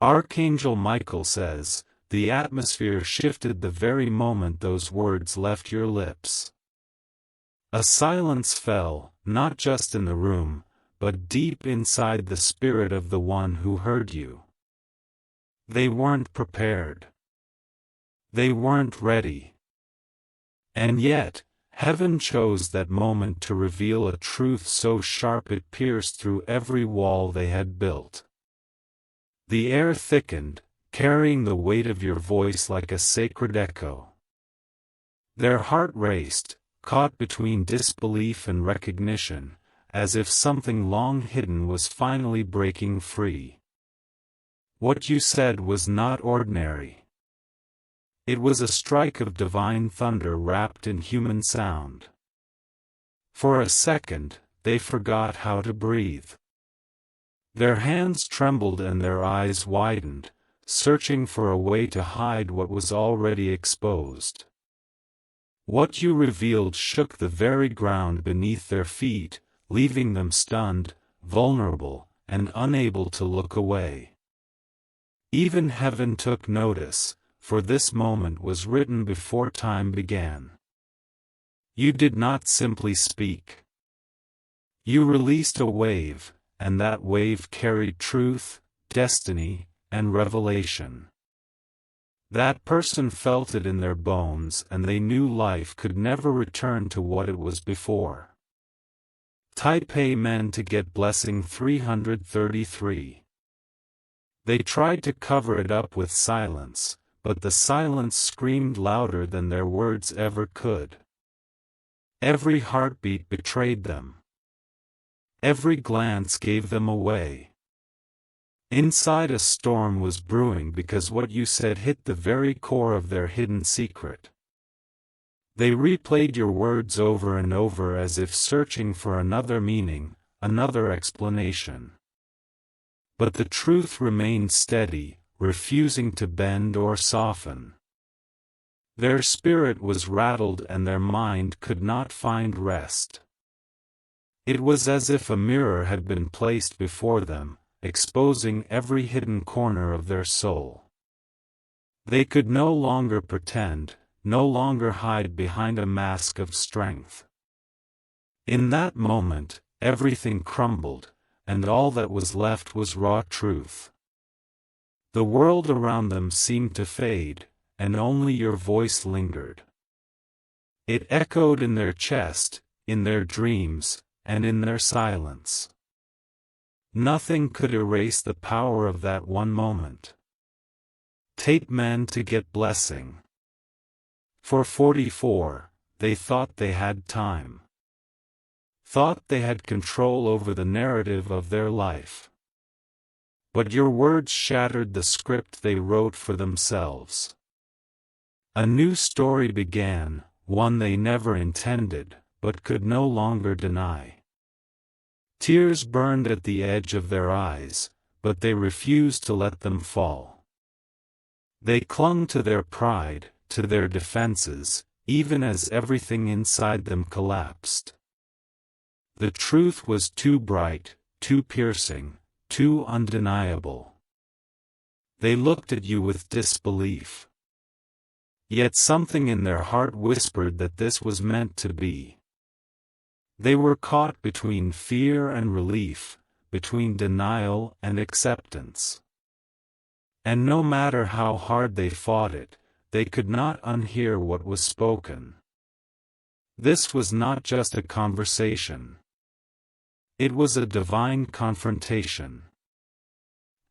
Archangel Michael says, the atmosphere shifted the very moment those words left your lips. A silence fell, not just in the room, but deep inside the spirit of the one who heard you. They weren't prepared. They weren't ready. And yet, heaven chose that moment to reveal a truth so sharp it pierced through every wall they had built. The air thickened, carrying the weight of your voice like a sacred echo. Their heart raced, caught between disbelief and recognition, as if something long hidden was finally breaking free. What you said was not ordinary. It was a strike of divine thunder wrapped in human sound. For a second, they forgot how to breathe. Their hands trembled and their eyes widened, searching for a way to hide what was already exposed. What you revealed shook the very ground beneath their feet, leaving them stunned, vulnerable, and unable to look away. Even heaven took notice, for this moment was written before time began. You did not simply speak. You released a wave, and that wave carried truth, destiny, and revelation. That person felt it in their bones and they knew life could never return to what it was before. Type Amen to get blessing 333. They tried to cover it up with silence, but the silence screamed louder than their words ever could. Every heartbeat betrayed them. Every glance gave them away. Inside a storm was brewing because what you said hit the very core of their hidden secret. They replayed your words over and over as if searching for another meaning, another explanation. But the truth remained steady, refusing to bend or soften. Their spirit was rattled and their mind could not find rest. It was as if a mirror had been placed before them, exposing every hidden corner of their soul. They could no longer pretend, no longer hide behind a mask of strength. In that moment, everything crumbled, and all that was left was raw truth. The world around them seemed to fade, and only your voice lingered. It echoed in their chest, in their dreams, and in their silence. Nothing could erase the power of that one moment. Tape men to get blessing. For 44, they thought they had time. Thought they had control over the narrative of their life. But your words shattered the script they wrote for themselves. A new story began, one they never intended, but could no longer deny. Tears burned at the edge of their eyes, but they refused to let them fall. They clung to their pride, to their defenses, even as everything inside them collapsed. The truth was too bright, too piercing, too undeniable. They looked at you with disbelief. Yet something in their heart whispered that this was meant to be. They were caught between fear and relief, between denial and acceptance. And no matter how hard they fought it, they could not unhear what was spoken. This was not just a conversation. It was a divine confrontation.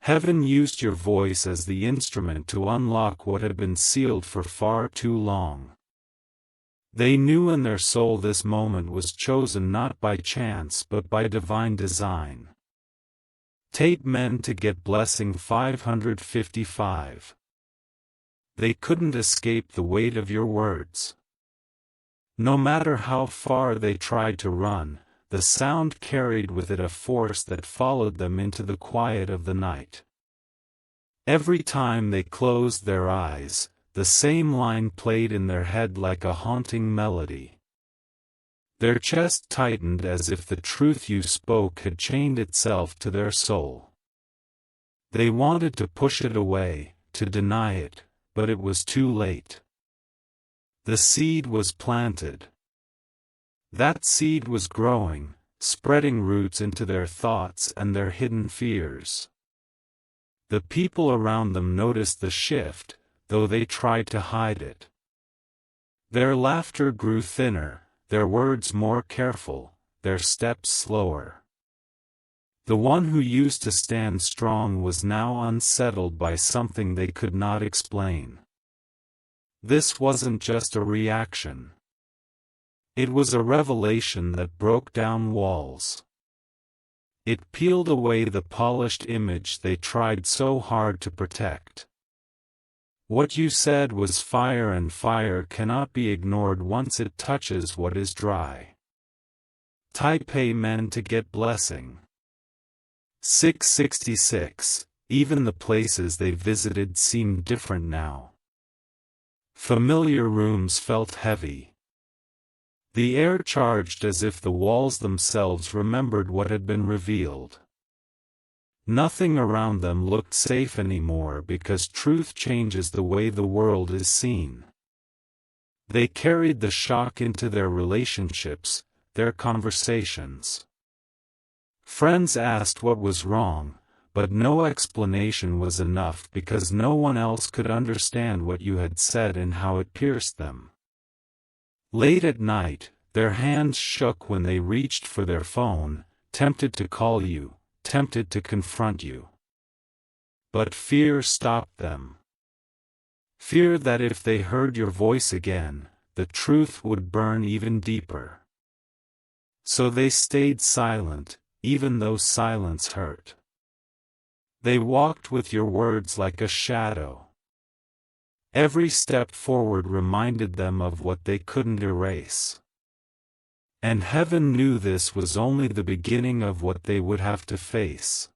Heaven used your voice as the instrument to unlock what had been sealed for far too long. They knew in their soul this moment was chosen not by chance but by divine design. Tape men to get blessing 555. They couldn't escape the weight of your words. No matter how far they tried to run, the sound carried with it a force that followed them into the quiet of the night. Every time they closed their eyes, the same line played in their head like a haunting melody. Their chest tightened as if the truth you spoke had chained itself to their soul. They wanted to push it away, to deny it, but it was too late. The seed was planted. That seed was growing, spreading roots into their thoughts and their hidden fears. The people around them noticed the shift, though they tried to hide it. Their laughter grew thinner, their words more careful, their steps slower. The one who used to stand strong was now unsettled by something they could not explain. This wasn't just a reaction. It was a revelation that broke down walls. It peeled away the polished image they tried so hard to protect. What you said was fire, and fire cannot be ignored once it touches what is dry. Type Amen to get blessing. 666. Even the places they visited seemed different now. Familiar rooms felt heavy. The air charged as if the walls themselves remembered what had been revealed. Nothing around them looked safe anymore because truth changes the way the world is seen. They carried the shock into their relationships, their conversations. Friends asked what was wrong, but no explanation was enough because no one else could understand what you had said and how it pierced them. Late at night, their hands shook when they reached for their phone, tempted to call you, tempted to confront you. But fear stopped them. Fear that if they heard your voice again, the truth would burn even deeper. So they stayed silent, even though silence hurt. They walked with your words like a shadow. Every step forward reminded them of what they couldn't erase. And heaven knew this was only the beginning of what they would have to face.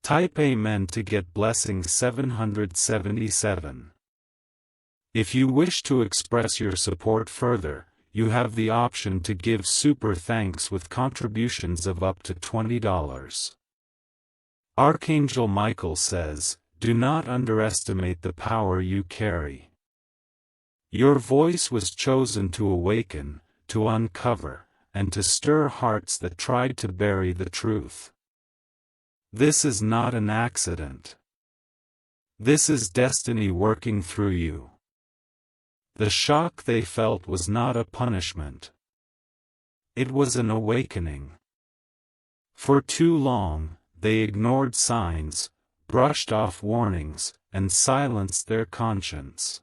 Type Amen to get blessing 777. If you wish to express your support further, you have the option to give super thanks with contributions of up to $20. Archangel Michael says, "Do not underestimate the power you carry." Your voice was chosen to awaken, to uncover, and to stir hearts that tried to bury the truth. This is not an accident. This is destiny working through you. The shock they felt was not a punishment. It was an awakening. For too long, they ignored signs, brushed off warnings, and silenced their conscience.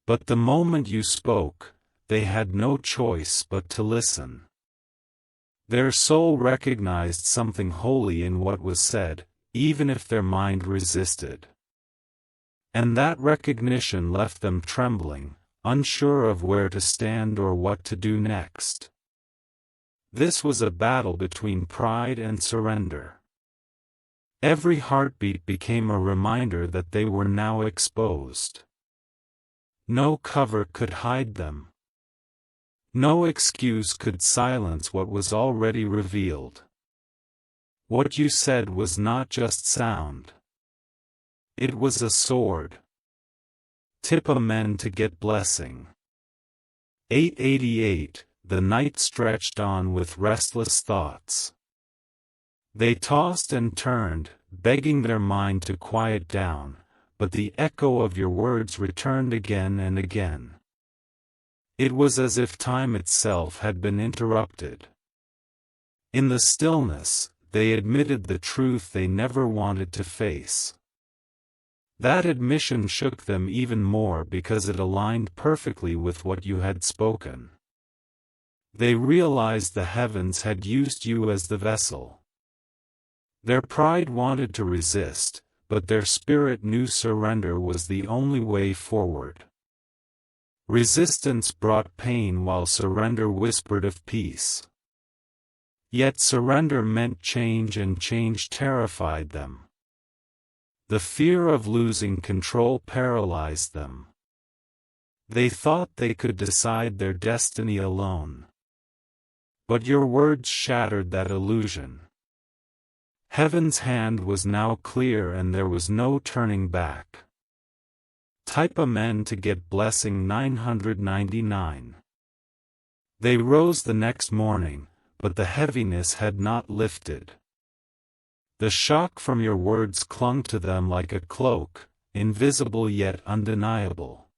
But the moment you spoke, they had no choice but to listen. Their soul recognized something holy in what was said, even if their mind resisted. And that recognition left them trembling, unsure of where to stand or what to do next. This was a battle between pride and surrender. Every heartbeat became a reminder that they were now exposed. No cover could hide them. No excuse could silence what was already revealed. What you said was not just sound. It was a sword. Tip Amen to get blessing. 888. The night stretched on with restless thoughts. They tossed and turned, begging their mind to quiet down, but the echo of your words returned again and again. It was as if time itself had been interrupted. In the stillness, they admitted the truth they never wanted to face. That admission shook them even more because it aligned perfectly with what you had spoken. They realized the heavens had used you as the vessel. Their pride wanted to resist, but their spirit knew surrender was the only way forward. Resistance brought pain while surrender whispered of peace. Yet surrender meant change, and change terrified them. The fear of losing control paralyzed them. They thought they could decide their destiny alone. But your words shattered that illusion. Heaven's hand was now clear and there was no turning back. Type Amen to get blessing 999. They rose the next morning, but the heaviness had not lifted. The shock from your words clung to them like a cloak, invisible yet undeniable.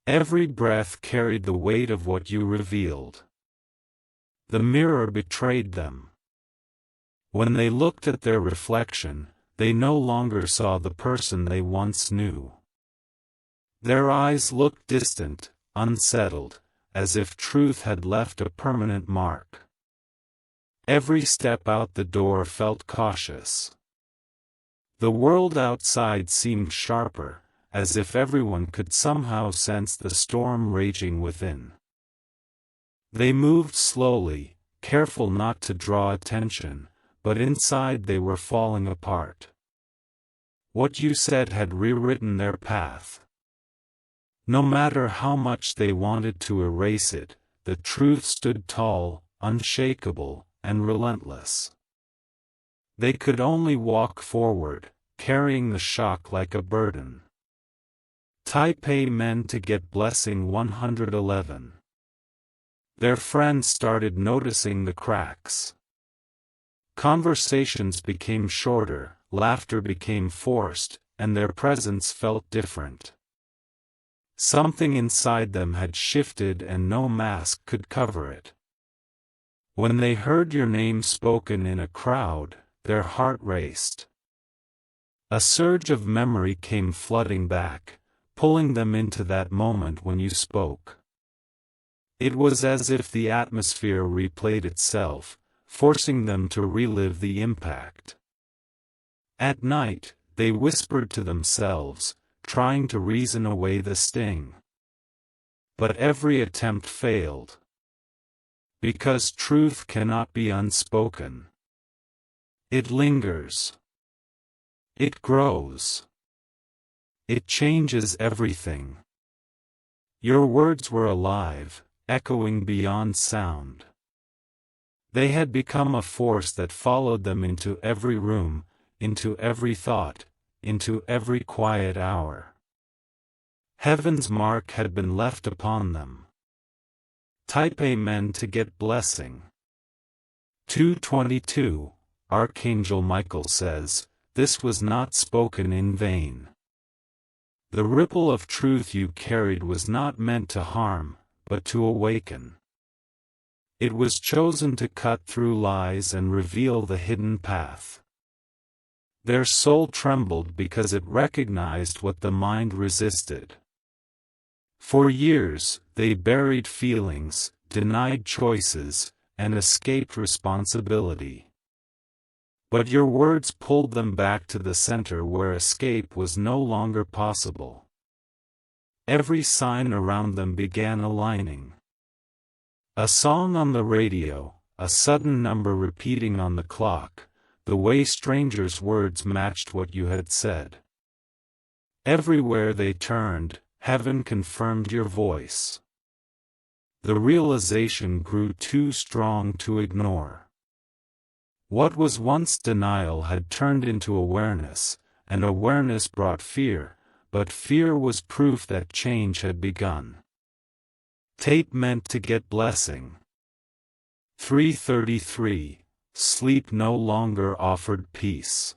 Every breath carried the weight of what you revealed. The mirror betrayed them. When they looked at their reflection, they no longer saw the person they once knew. Their eyes looked distant, unsettled, as if truth had left a permanent mark. Every step out the door felt cautious. The world outside seemed sharper, as if everyone could somehow sense the storm raging within. They moved slowly, careful not to draw attention, but inside they were falling apart. What you said had rewritten their path. No matter how much they wanted to erase it, the truth stood tall, unshakable, and relentless. They could only walk forward, carrying the shock like a burden. Type Amen to get blessing 111. Their friends started noticing the cracks. Conversations became shorter, laughter became forced, and their presence felt different. Something inside them had shifted and no mask could cover it. When they heard your name spoken in a crowd, their heart raced. A surge of memory came flooding back, pulling them into that moment when you spoke. It was as if the atmosphere replayed itself, forcing them to relive the impact. At night, they whispered to themselves, trying to reason away the sting. But every attempt failed. Because truth cannot be unspoken. It lingers. It grows. It changes everything. Your words were alive, echoing beyond sound. They had become a force that followed them into every room, into every thought, into every quiet hour. Heaven's mark had been left upon them. Type Amen to get blessing. 222, Archangel Michael says, this was not spoken in vain. The ripple of truth you carried was not meant to harm, but to awaken. It was chosen to cut through lies and reveal the hidden path. Their soul trembled because it recognized what the mind resisted. For years, they buried feelings, denied choices, and escaped responsibility. But your words pulled them back to the center where escape was no longer possible. Every sign around them began aligning. A song on the radio, a sudden number repeating on the clock, the way strangers' words matched what you had said. Everywhere they turned, heaven confirmed your voice. The realization grew too strong to ignore. What was once denial had turned into awareness, and awareness brought fear, but fear was proof that change had begun. Tape meant to get blessing. 333. Sleep no longer offered peace.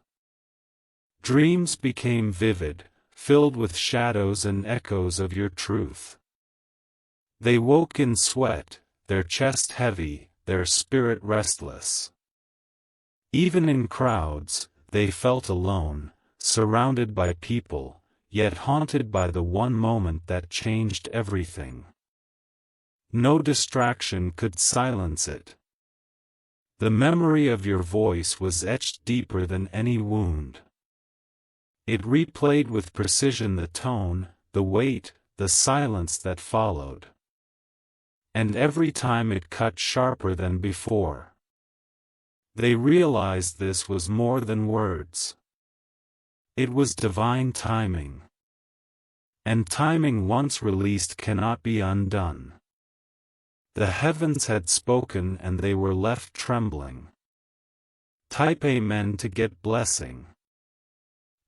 Dreams became vivid, filled with shadows and echoes of your truth. They woke in sweat, their chest heavy, their spirit restless. Even in crowds, they felt alone, surrounded by people, yet haunted by the one moment that changed everything. No distraction could silence it. The memory of your voice was etched deeper than any wound. It replayed with precision the tone, the weight, the silence that followed. And every time it cut sharper than before. They realized this was more than words. It was divine timing. And timing once released cannot be undone. The heavens had spoken and they were left trembling. Type Amen to get blessing.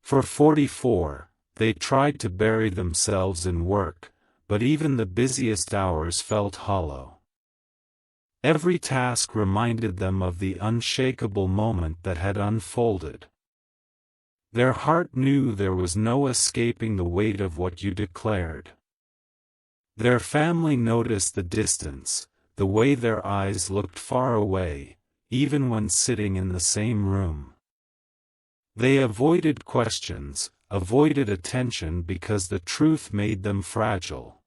For 44, they tried to bury themselves in work, but even the busiest hours felt hollow. Every task reminded them of the unshakable moment that had unfolded. Their heart knew there was no escaping the weight of what you declared. Their family noticed the distance, the way their eyes looked far away, even when sitting in the same room. They avoided questions, avoided attention because the truth made them fragile.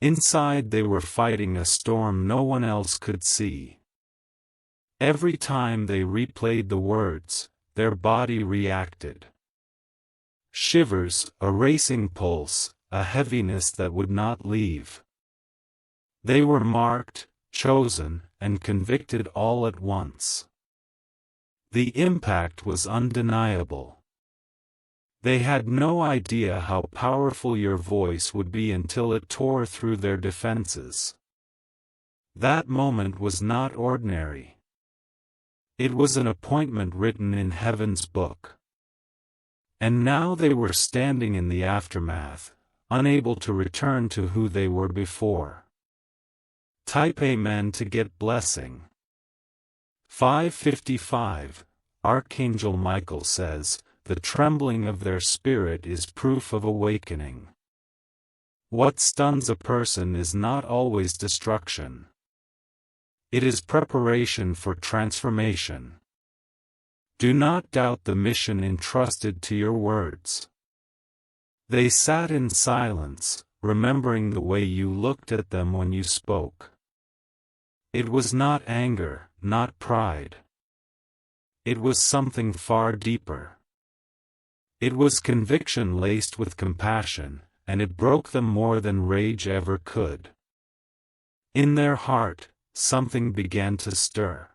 Inside they were fighting a storm no one else could see. Every time they replayed the words, their body reacted. Shivers, a racing pulse, a heaviness that would not leave. They were marked, chosen, and convicted all at once. The impact was undeniable. They had no idea how powerful your voice would be until it tore through their defenses. That moment was not ordinary. It was an appointment written in heaven's book. And now they were standing in the aftermath, unable to return to who they were before. Type Amen to get blessing. 555, Archangel Michael says, the trembling of their spirit is proof of awakening. What stuns a person is not always destruction. It is preparation for transformation. Do not doubt the mission entrusted to your words. They sat in silence, remembering the way you looked at them when you spoke. It was not anger, not pride. It was something far deeper. It was conviction laced with compassion, and it broke them more than rage ever could. In their heart, something began to stir.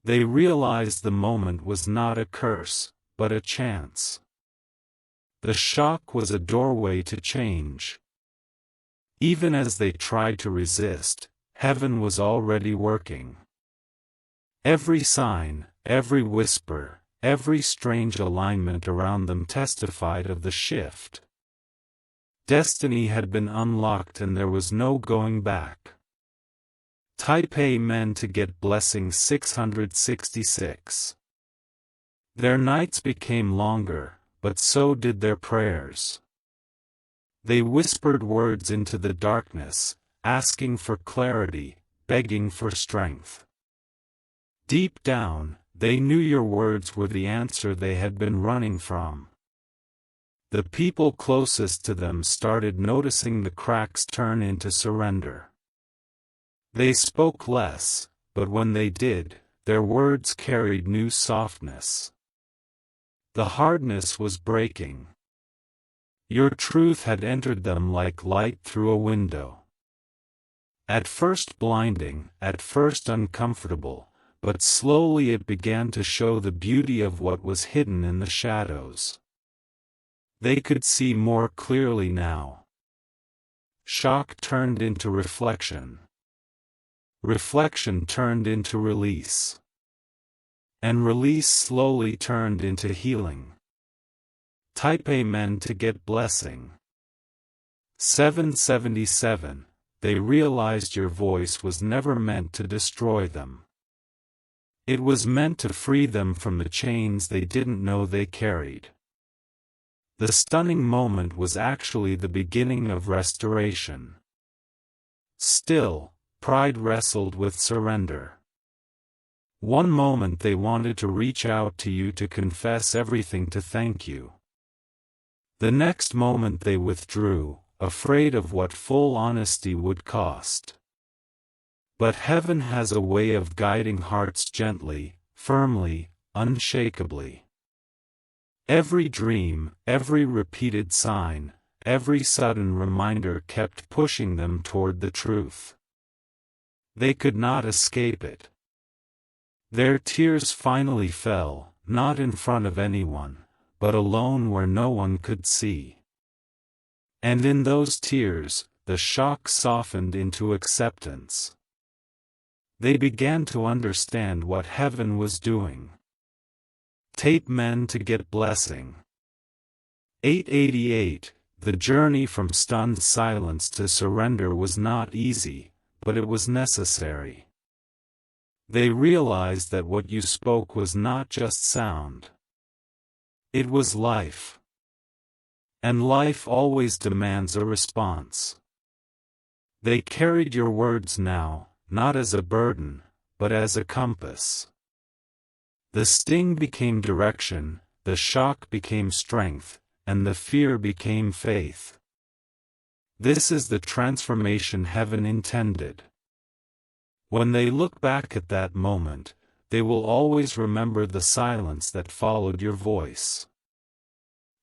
They realized the moment was not a curse, but a chance. The shock was a doorway to change. Even as they tried to resist, heaven was already working. Every sign, every whisper, every strange alignment around them testified of the shift. Destiny had been unlocked and there was no going back. Type Amen to get blessing 666. Their nights became longer, but so did their prayers. They whispered words into the darkness, asking for clarity, begging for strength. Deep down, they knew your words were the answer they had been running from. The people closest to them started noticing the cracks turn into surrender. They spoke less, but when they did, their words carried new softness. The hardness was breaking. Your truth had entered them like light through a window. At first blinding, at first uncomfortable, but slowly it began to show the beauty of what was hidden in the shadows. They could see more clearly now. Shock turned into reflection. Reflection turned into release. And release slowly turned into healing. Type Amen to get blessing. 777. They realized your voice was never meant to destroy them. It was meant to free them from the chains they didn't know they carried. The stunning moment was actually the beginning of restoration. Still, pride wrestled with surrender. One moment they wanted to reach out to you to confess everything to thank you. The next moment they withdrew, afraid of what full honesty would cost. But heaven has a way of guiding hearts gently, firmly, unshakably. Every dream, every repeated sign, every sudden reminder kept pushing them toward the truth. They could not escape it. Their tears finally fell, not in front of anyone, but alone where no one could see. And in those tears, the shock softened into acceptance. They began to understand what heaven was doing. Tape men to get blessing. 888. The journey from stunned silence to surrender was not easy, but it was necessary. They realized that what you spoke was not just sound. It was life. And life always demands a response. They carried your words now, not as a burden, but as a compass. The sting became direction, the shock became strength, and the fear became faith. This is the transformation heaven intended. When they look back at that moment, they will always remember the silence that followed your voice.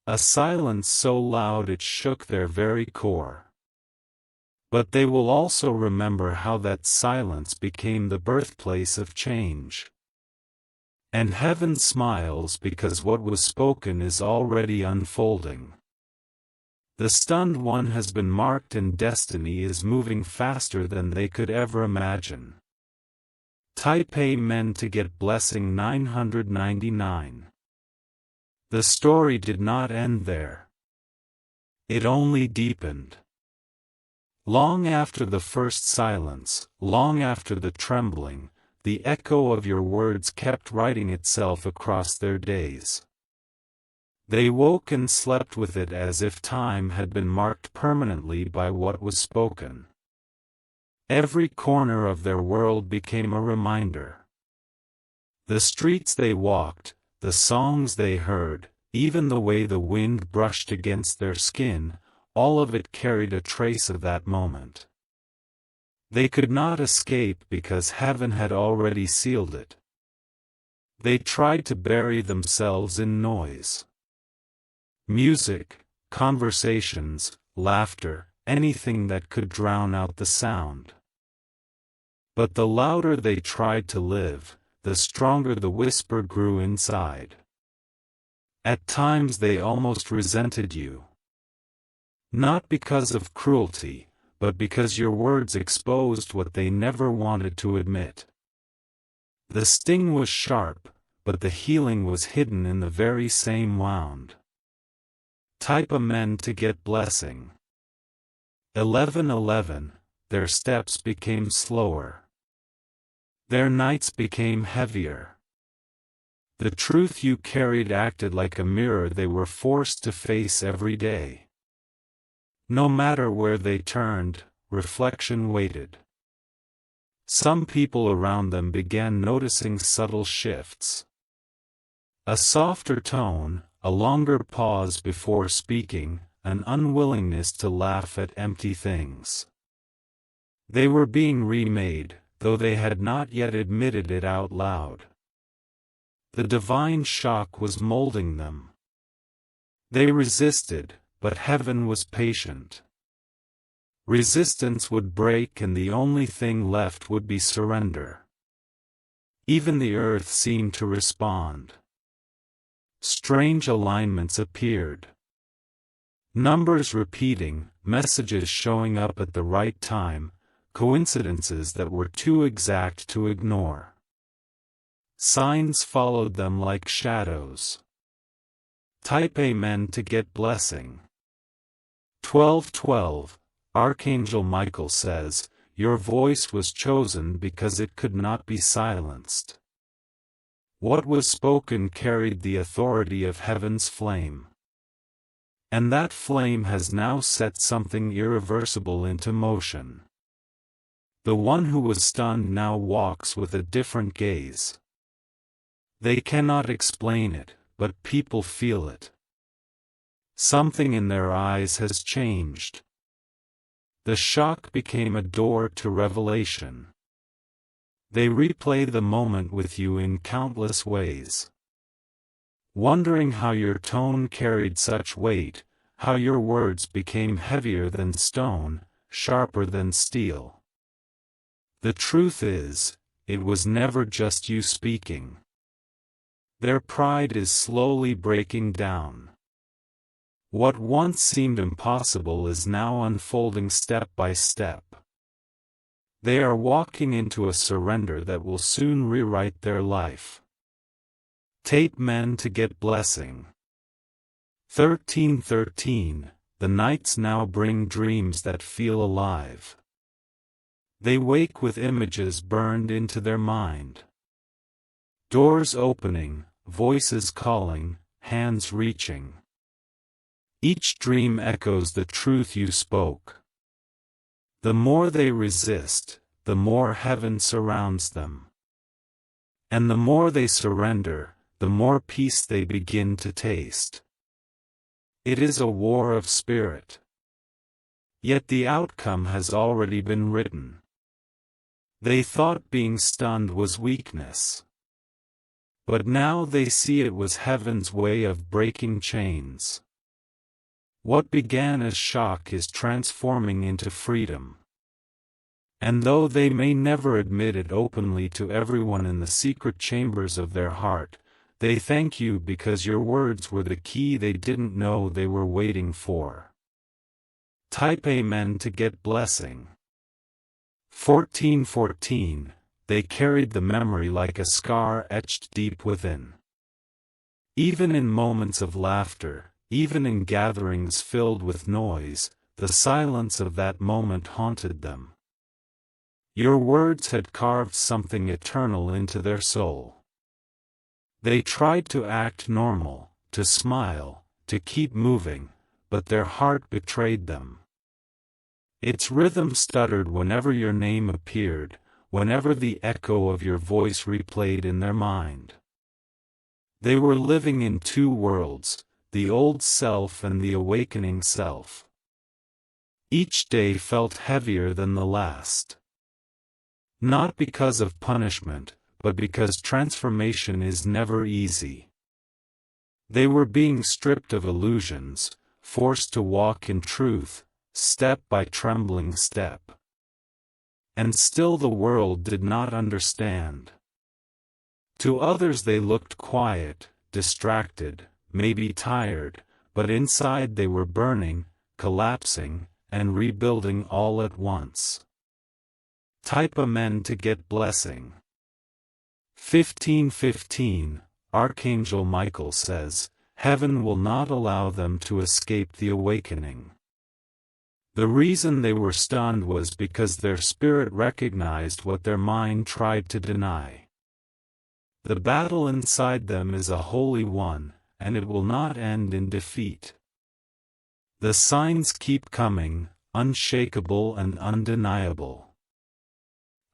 A silence so loud it shook their very core. But they will also remember how that silence became the birthplace of change. And heaven smiles because what was spoken is already unfolding. The stunned one has been marked and destiny is moving faster than they could ever imagine. Type Amen to get blessing 999. The story did not end there. It only deepened. Long after the first silence, long after the trembling, the echo of your words kept writing itself across their days. They woke and slept with it as if time had been marked permanently by what was spoken. Every corner of their world became a reminder. The streets they walked, the songs they heard, even the way the wind brushed against their skin, all of it carried a trace of that moment. They could not escape because heaven had already sealed it. They tried to bury themselves in noise. Music, conversations, laughter, anything that could drown out the sound. But the louder they tried to live, the stronger the whisper grew inside. At times they almost resented you. Not because of cruelty, but because your words exposed what they never wanted to admit. The sting was sharp, but the healing was hidden in the very same wound. Type Amen to get blessing. 1111. Their steps became slower. Their nights became heavier. The truth you carried acted like a mirror they were forced to face every day. No matter where they turned, reflection waited. Some people around them began noticing subtle shifts. A softer tone, a longer pause before speaking, an unwillingness to laugh at empty things. They were being remade, though they had not yet admitted it out loud. The divine shock was molding them. They resisted, but heaven was patient. Resistance would break and the only thing left would be surrender. Even the earth seemed to respond. Strange alignments appeared. Numbers repeating, messages showing up at the right time, coincidences that were too exact to ignore. Signs followed them like shadows. Type Amen to get blessing. 1212. Archangel Michael says, your voice was chosen because it could not be silenced. What was spoken carried the authority of heaven's flame. And that flame has now set something irreversible into motion. The one who was stunned now walks with a different gaze. They cannot explain it, but people feel it. Something in their eyes has changed. The shock became a door to revelation. They replay the moment with you in countless ways. Wondering how your tone carried such weight, how your words became heavier than stone, sharper than steel. The truth is, it was never just you speaking. Their pride is slowly breaking down. What once seemed impossible is now unfolding step by step. They are walking into a surrender that will soon rewrite their life. Tape men to get blessing. 1313. The nights now bring dreams that feel alive. They wake with images burned into their mind. Doors opening, voices calling, hands reaching. Each dream echoes the truth you spoke. The more they resist, the more heaven surrounds them. And the more they surrender, the more peace they begin to taste. It is a war of spirit. Yet the outcome has already been written. They thought being stunned was weakness. But now they see it was heaven's way of breaking chains. What began as shock is transforming into freedom. And though they may never admit it openly to everyone in the secret chambers of their heart, they thank you because your words were the key they didn't know they were waiting for. Type Amen to get blessing. 1414. They carried the memory like a scar etched deep within. Even in moments of laughter, even in gatherings filled with noise, the silence of that moment haunted them. Your words had carved something eternal into their soul. They tried to act normal, to smile, to keep moving, but their heart betrayed them. Its rhythm stuttered whenever your name appeared, whenever the echo of your voice replayed in their mind. They were living in two worlds, the old self and the awakening self. Each day felt heavier than the last. Not because of punishment, but because transformation is never easy. They were being stripped of illusions, forced to walk in truth, step by trembling step. And still the world did not understand. To others they looked quiet, distracted, maybe tired, but inside they were burning, collapsing, and rebuilding all at once. Type Amen to get blessing. 1515. Archangel Michael says, heaven will not allow them to escape the awakening. The reason they were stunned was because their spirit recognized what their mind tried to deny. The battle inside them is a holy one, and it will not end in defeat. The signs keep coming, unshakable and undeniable.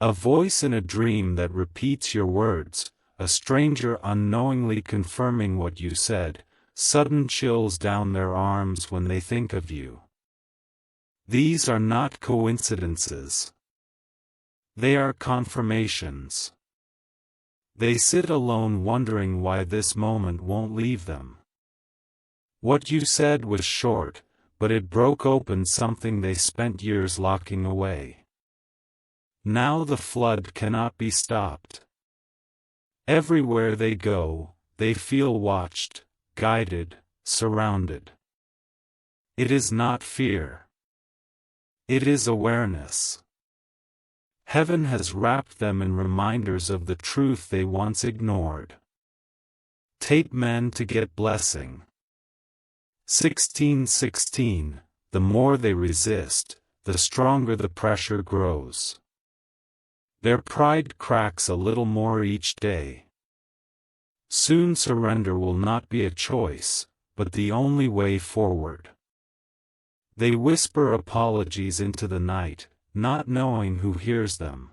A voice in a dream that repeats your words, a stranger unknowingly confirming what you said, sudden chills down their arms when they think of you. These are not coincidences. They are confirmations. They sit alone wondering why this moment won't leave them. What you said was short, but it broke open something they spent years locking away. Now the flood cannot be stopped. Everywhere they go, they feel watched, guided, surrounded. It is not fear. It is awareness. Heaven has wrapped them in reminders of the truth they once ignored. Tape men to get blessing. 1616. The more they resist, the stronger the pressure grows. Their pride cracks a little more each day. Soon surrender will not be a choice, but the only way forward. They whisper apologies into the night, not knowing who hears them.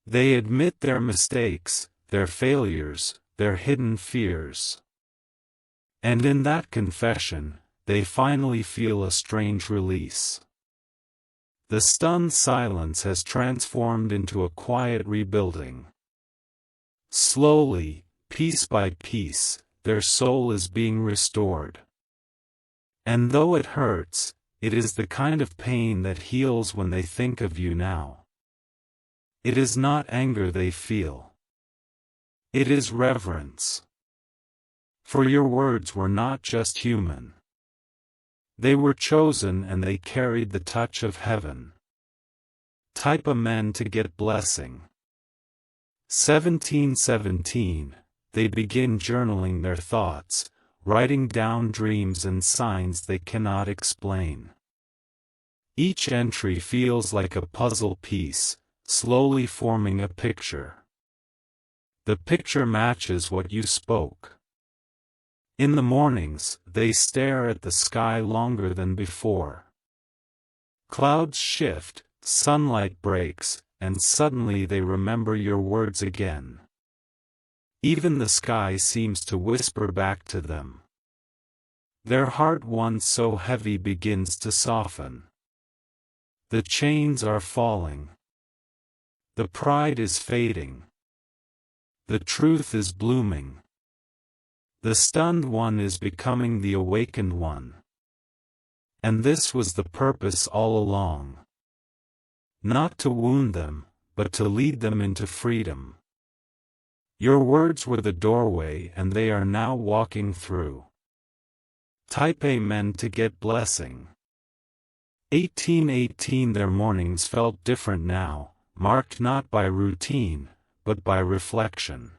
They admit their mistakes, their failures, their hidden fears. And in that confession, they finally feel a strange release. The stunned silence has transformed into a quiet rebuilding. Slowly, piece by piece, their soul is being restored. And though it hurts, it is the kind of pain that heals when they think of you now. It is not anger they feel. It is reverence. For your words were not just human. They were chosen and they carried the touch of heaven. Type amen to get blessing. 1717, they begin journaling their thoughts, writing down dreams and signs they cannot explain. Each entry feels like a puzzle piece, slowly forming a picture. The picture matches what you spoke. In the mornings, they stare at the sky longer than before. Clouds shift, sunlight breaks, and suddenly they remember your words again. Even the sky seems to whisper back to them. Their heart once so heavy begins to soften. The chains are falling. The pride is fading. The truth is blooming. The stunned one is becoming the awakened one. And this was the purpose all along. Not to wound them, but to lead them into freedom. Your words were the doorway and they are now walking through. Type amen to get blessing. 1818 Their mornings felt different now, marked not by routine, but by reflection.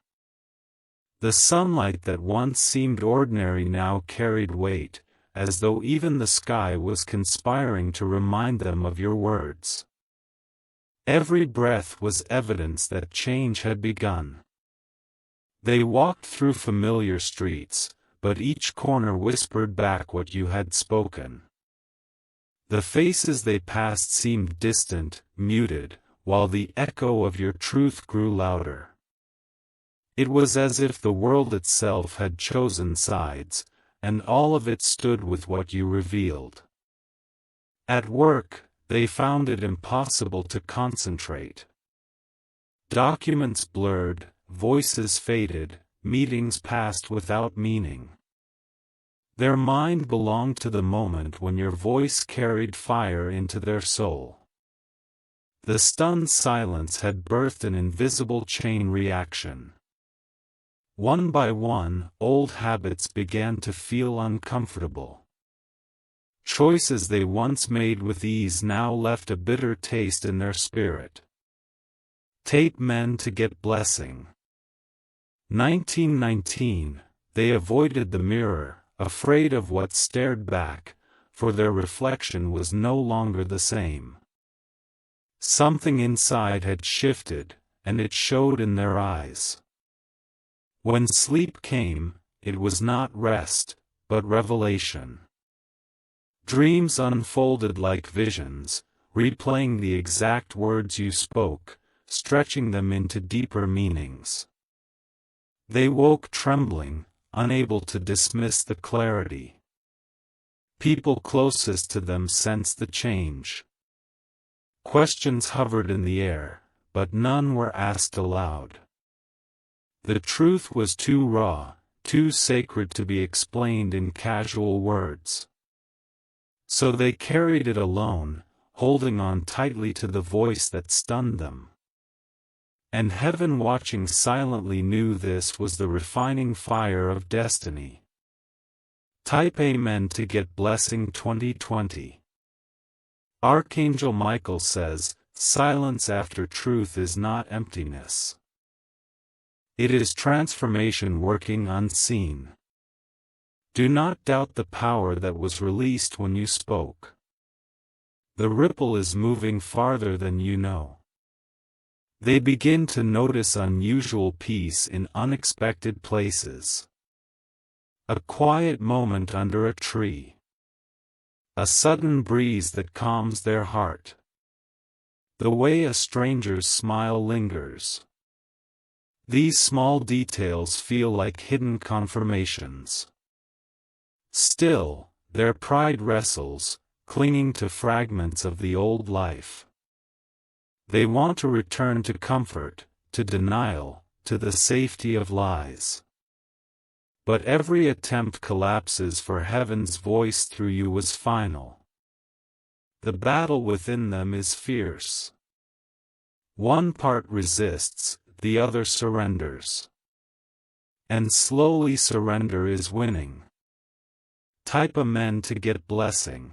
The sunlight that once seemed ordinary now carried weight, as though even the sky was conspiring to remind them of your words. Every breath was evidence that change had begun. They walked through familiar streets, but each corner whispered back what you had spoken. The faces they passed seemed distant, muted, while the echo of your truth grew louder. It was as if the world itself had chosen sides, and all of it stood with what you revealed. At work, they found it impossible to concentrate. Documents blurred, voices faded, meetings passed without meaning. Their mind belonged to the moment when your voice carried fire into their soul. The stunned silence had birthed an invisible chain reaction. One by one, old habits began to feel uncomfortable. Choices they once made with ease now left a bitter taste in their spirit. Tape men to get blessing. 1919, they avoided the mirror, afraid of what stared back, for their reflection was no longer the same. Something inside had shifted, and it showed in their eyes. When sleep came, it was not rest, but revelation. Dreams unfolded like visions, replaying the exact words you spoke, stretching them into deeper meanings. They woke trembling, unable to dismiss the clarity. People closest to them sensed the change. Questions hovered in the air, but none were asked aloud. The truth was too raw, too sacred to be explained in casual words. So they carried it alone, holding on tightly to the voice that stunned them. And heaven watching silently knew this was the refining fire of destiny. Type amen to get blessing 2020. Archangel Michael says, silence after truth is not emptiness. It is transformation working unseen. Do not doubt the power that was released when you spoke. The ripple is moving farther than you know. They begin to notice unusual peace in unexpected places. A quiet moment under a tree. A sudden breeze that calms their heart. The way a stranger's smile lingers. These small details feel like hidden confirmations. Still, their pride wrestles, clinging to fragments of the old life. They want to return to comfort, to denial, to the safety of lies. But every attempt collapses, for heaven's voice through you was final. The battle within them is fierce. One part resists, the other surrenders. And slowly surrender is winning. Type amen to get blessing.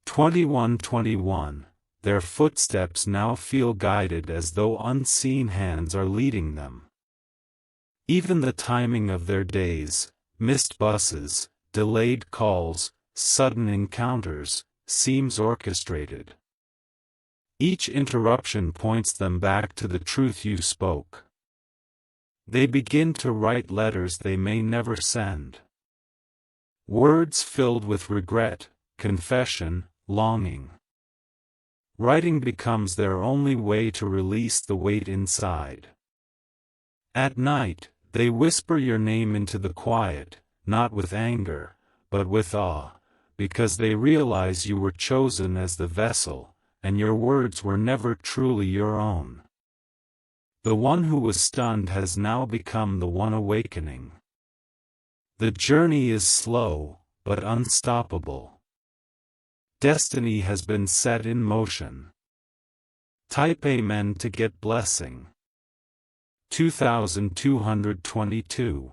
2121, their footsteps now feel guided as though unseen hands are leading them. Even the timing of their days, missed buses, delayed calls, sudden encounters, seems orchestrated. Each interruption points them back to the truth you spoke. They begin to write letters they may never send. Words filled with regret, confession, longing. Writing becomes their only way to release the weight inside. At night, they whisper your name into the quiet, not with anger, but with awe, because they realize you were chosen as the vessel, and your words were never truly your own. The one who was stunned has now become the one awakening. The journey is slow, but unstoppable. Destiny has been set in motion. Type Amen to get blessing. 2222